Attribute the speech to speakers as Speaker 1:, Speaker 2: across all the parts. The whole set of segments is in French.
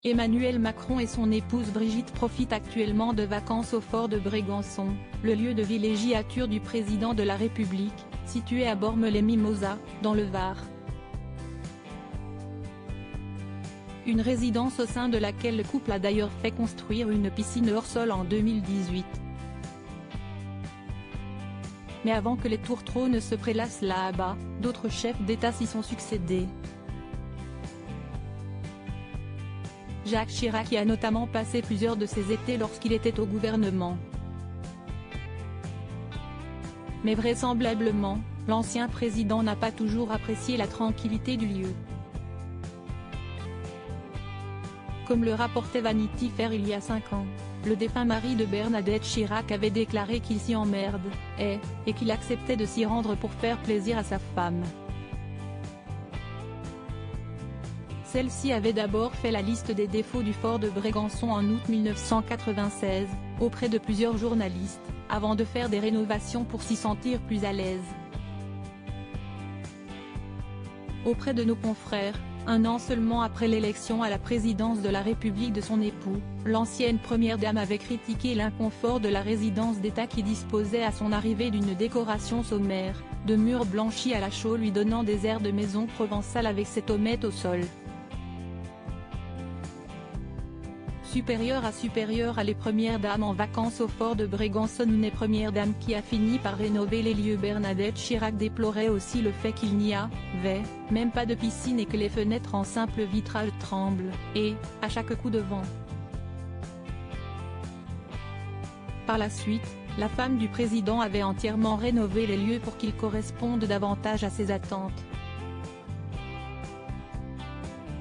Speaker 1: Emmanuel Macron et son épouse Brigitte profitent actuellement de vacances au fort de Brégançon, le lieu de villégiature du président de la République, situé à Bormes-les-Mimosas, dans le Var. Une résidence au sein de laquelle le couple a d'ailleurs fait construire une piscine hors sol en 2018. Mais avant que les tourtereaux ne se prélassent là-bas, d'autres chefs d'État s'y sont succédés. Jacques Chirac y a notamment passé plusieurs de ses étés lorsqu'il était au gouvernement. Mais vraisemblablement, l'ancien président n'a pas toujours apprécié la tranquillité du lieu. Comme le rapportait Vanity Fair il y a 5 ans, le défunt mari de Bernadette Chirac avait déclaré qu'il s'y emmerdait, et qu'il acceptait de s'y rendre pour faire plaisir à sa femme. Celle-ci avait d'abord fait la liste des défauts du fort de Brégançon en août 1996, auprès de plusieurs journalistes, avant de faire des rénovations pour s'y sentir plus à l'aise. Auprès de nos confrères, un an seulement après l'élection à la présidence de la République de son époux, l'ancienne première dame avait critiqué l'inconfort de la résidence d'État qui disposait à son arrivée d'une décoration sommaire, de murs blanchis à la chaux lui donnant des airs de maison provençale avec ses tomates au sol. Supérieure à les premières dames en vacances au fort de Brégançon, une première dame qui a fini par rénover les lieux. Bernadette Chirac déplorait aussi le fait qu'il n'y avait même pas de piscine et que les fenêtres en simple vitrage tremblent, et, à chaque coup de vent. Par la suite, la femme du président avait entièrement rénové les lieux pour qu'ils correspondent davantage à ses attentes.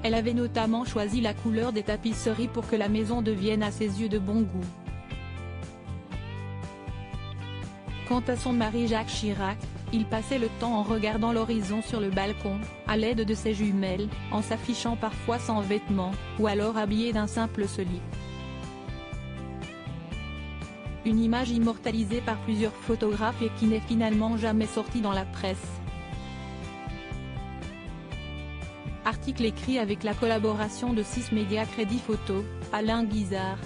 Speaker 1: Elle avait notamment choisi la couleur des tapisseries pour que la maison devienne à ses yeux de bon goût. Quant à son mari Jacques Chirac, il passait le temps en regardant l'horizon sur le balcon, à l'aide de ses jumelles, en s'affichant parfois sans vêtements, ou alors habillé d'un simple slip. Une image immortalisée par plusieurs photographes et qui n'est finalement jamais sortie dans la presse. Article écrit avec la collaboration de 6 médias Crédit Photo, Alain Guizard.